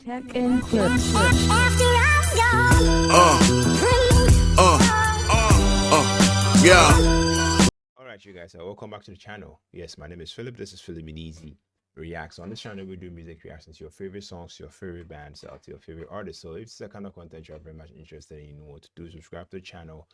Tech and clips. Yeah. Alright, you guys, welcome back to the channel. Yes, my name is Philip. This is Philiminizzy Reacts. On this channel, we do music reactions to your favorite songs, to your favorite bands, to your favorite artists. So if it's the kind of content you're very much interested in, you know what to do. Subscribe to the channel,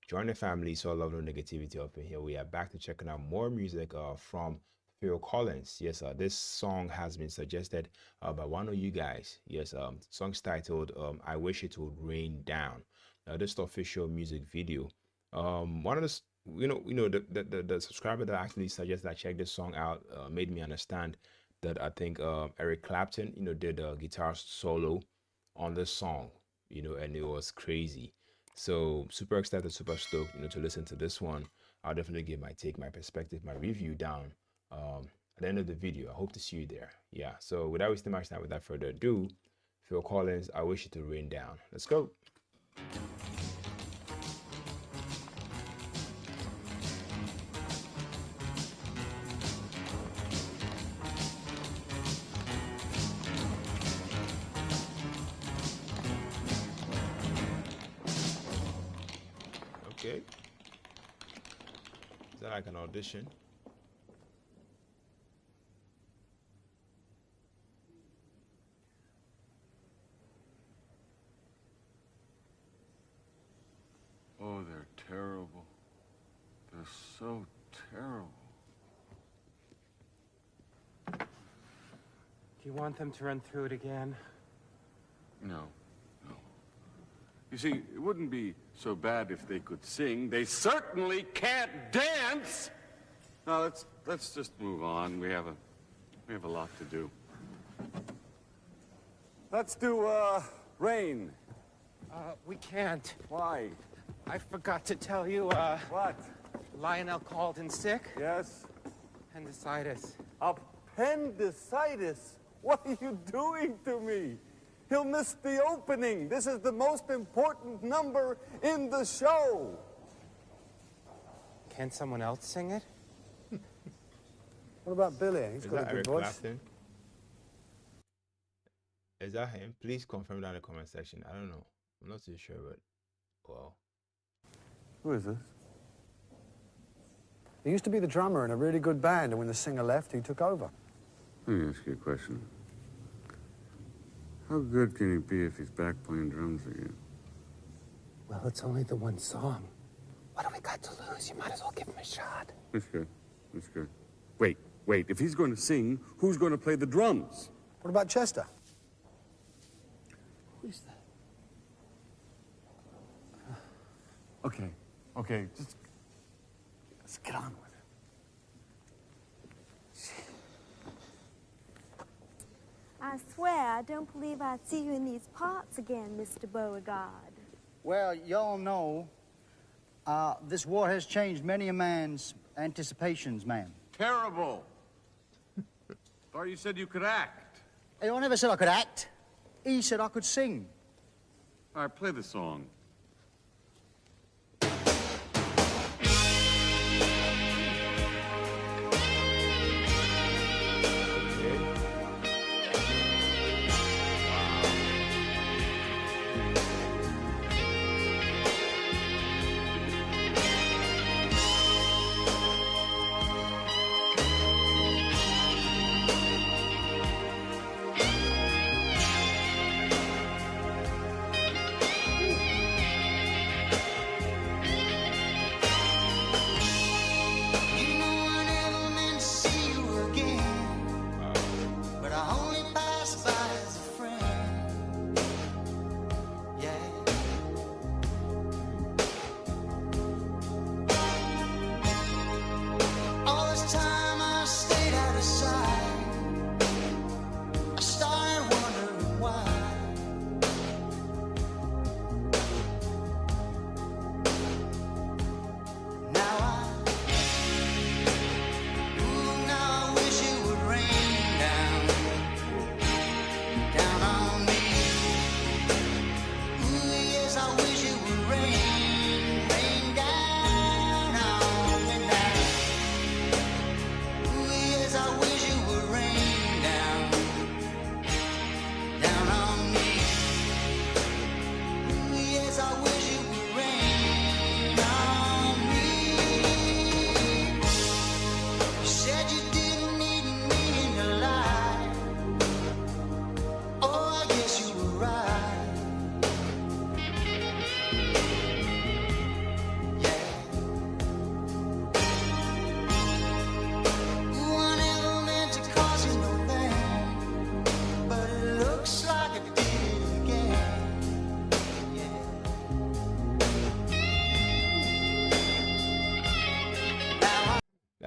join the family. So I love no negativity up in here. We are back to checking out more music from Phil Collins. Yes, this song has been suggested by one of you guys. Yes, the song's titled I Wish It Would Rain Down. This is the official music video. One of the the subscriber that actually suggested I check this song out made me understand that I think Eric Clapton did a guitar solo on this song, and it was crazy. So super excited, super stoked to listen to this one. I'll definitely give my take, my perspective, my review down at the end of the video. I hope to see you there. Yeah, so without wasting much time, without further ado, Phil Collins, I Wish It Would Rain Down. Let's go. Okay. Is that like an audition? Oh, they're terrible. They're so terrible. Do you want them to run through it again? No. You see, it wouldn't be so bad if they could sing. They certainly can't dance. Now let's just move on. We have a lot to do. Let's do Rain. We can't. Why? I forgot to tell you, What? Lionel called in sick. Yes? Appendicitis. Appendicitis? What are you doing to me? He'll miss the opening. This is the most important number in the show. Can someone else sing it? What about Billy? He's Is got that a good Eric voice. Clapton? Is that him? Please confirm that in the comment section. I don't know. I'm not too sure, but well. Who is this? He used to be the drummer in a really good band, and when the singer left, he took over. Let me ask you a question. How good can he be if he's back playing drums again? Well, it's only the one song. What do we got to lose? You might as well give him a shot. That's good. That's good. Wait. If he's going to sing, who's going to play the drums? What about Chester? Who's that? Okay. Just let's get on with it. I swear, I don't believe I'd see you in these parts again, Mr. Beauregard. Well, y'all know, this war has changed many a man's anticipations, ma'am. Terrible. Thought you said you could act. Hey, I never said I could act. He said I could sing. All right, play the song.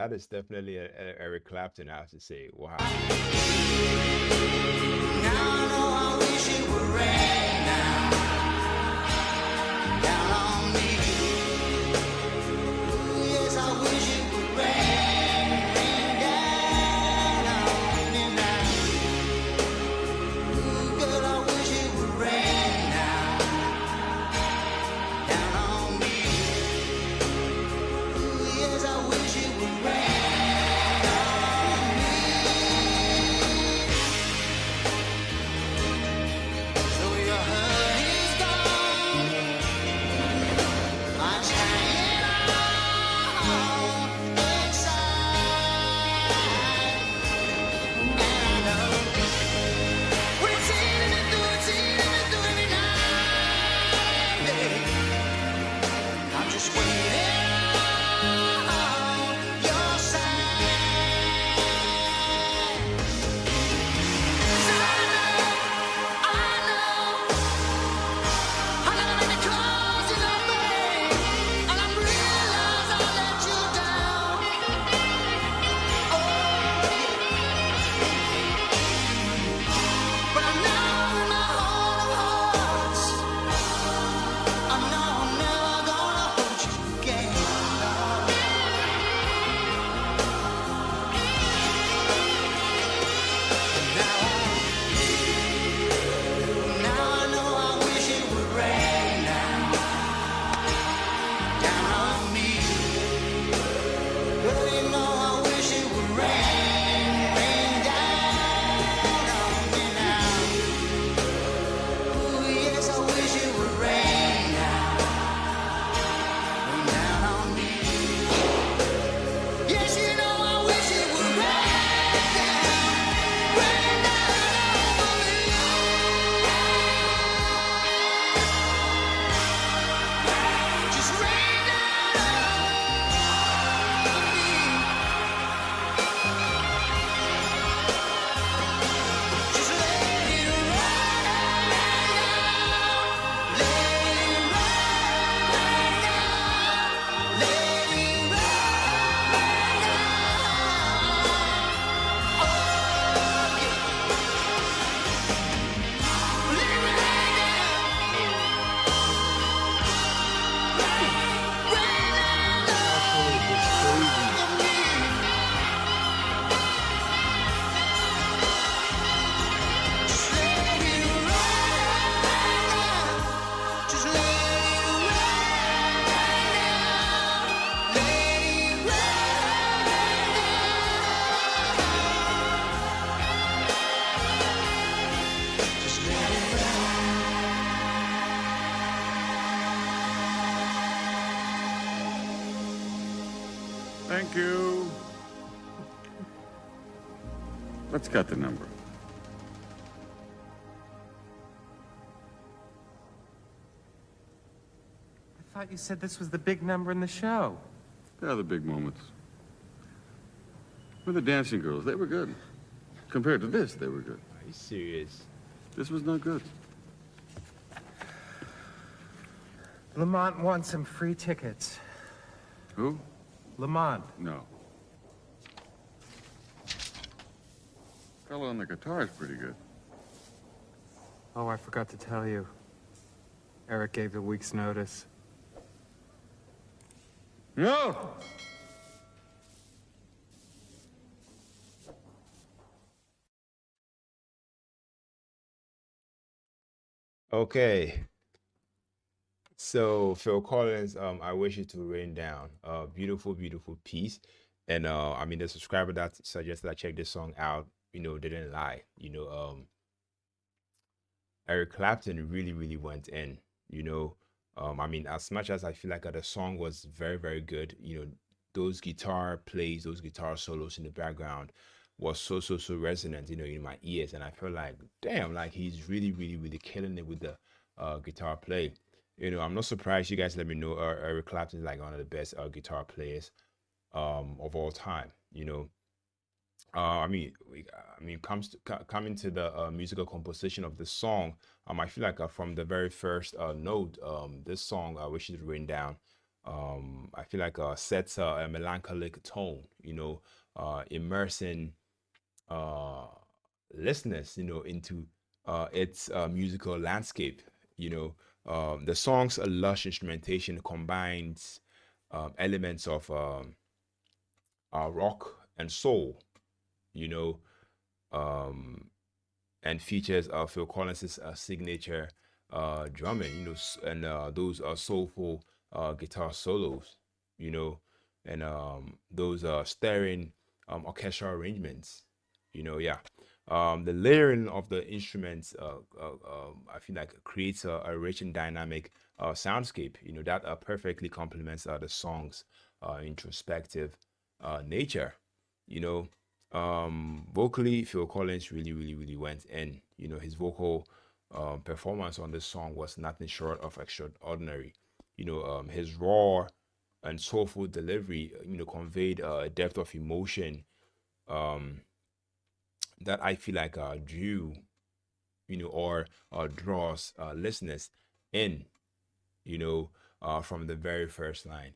That is definitely a Eric Clapton, I have to say. Wow. Thank you. Let's cut the number. I thought you said this was the big number in the show. They're the big moments. With the dancing girls, they were good. Compared to this, they were good. Are you serious? This was not good. Lamont wants some free tickets. Who? Lamont. No. Fellow on the guitar is pretty good. Oh, I forgot to tell you. Eric gave a week's notice. No! Okay. So Phil Collins, I wish you to rain down. Beautiful, beautiful piece. And I mean the subscriber that suggested I check this song out, they didn't lie. Eric Clapton really, really went in, I mean, as much as I feel like the song was very, very good, those guitar plays, those guitar solos in the background was so, so, so resonant, in my ears. And I felt like, damn, like he's really, really, really killing it with the guitar play. I'm not surprised you guys let me know Eric Clapton is like one of the best guitar players of all time, comes to coming to the musical composition of the song. I feel like from the very first note, this song, "Wishes Rain Down," I feel like sets a melancholic tone, immersing listeners, into its musical landscape. The song's lush instrumentation combines elements of rock and soul, you know, um, and features Phil Collins's signature drumming, and those soulful guitar solos, you know, and those stirring orchestral arrangements, yeah. The layering of the instruments, I feel like creates a rich and dynamic soundscape, that perfectly complements the song's introspective nature, you know. Vocally, Phil Collins really, really, really went in. His vocal performance on this song was nothing short of extraordinary. His raw and soulful delivery, conveyed a depth of emotion that I feel like drew, or draws listeners in, from the very first line.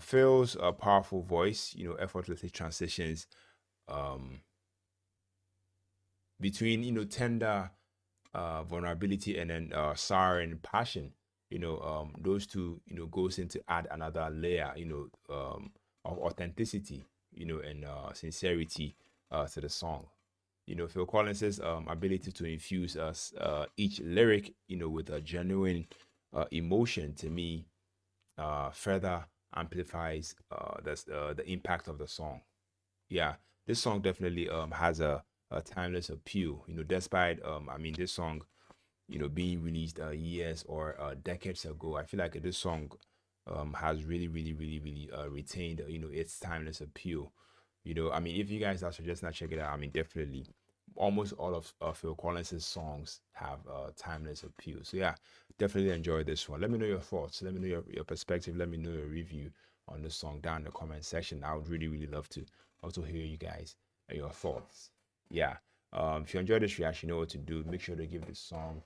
Phil's powerful voice, effortlessly transitions between tender vulnerability and then siren passion. Those two goes into add another layer of authenticity, and sincerity to the song. Phil Collins's ability to infuse us each lyric with a genuine emotion, to me further amplifies the impact of the song. Yeah, this song definitely has a timeless appeal. Despite this song, being released years or decades ago, I feel like this song has really, really, really, really retained its timeless appeal. If you guys are suggesting I check it out, definitely. Almost all of Phil Collins' songs have timeless appeal. So yeah, definitely enjoy this one. Let me know your thoughts. Let me know your perspective. Let me know your review on the song down in the comment section. I would really, really love to also hear you guys and your thoughts. Yeah. If you enjoyed this reaction, you know what to do. Make sure to give this song,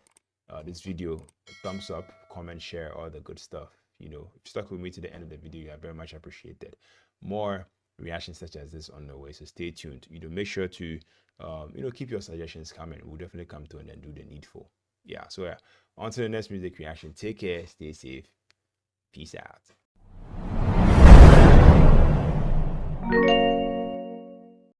this video, a thumbs up, comment, share, all the good stuff. If you stuck with me to the end of the video, I very much appreciate that. More reactions such as this on the way, so stay tuned. Make sure to keep your suggestions coming. We'll definitely come to and do the needful. Yeah. So yeah, on to the next music reaction. Take care, stay safe, peace out.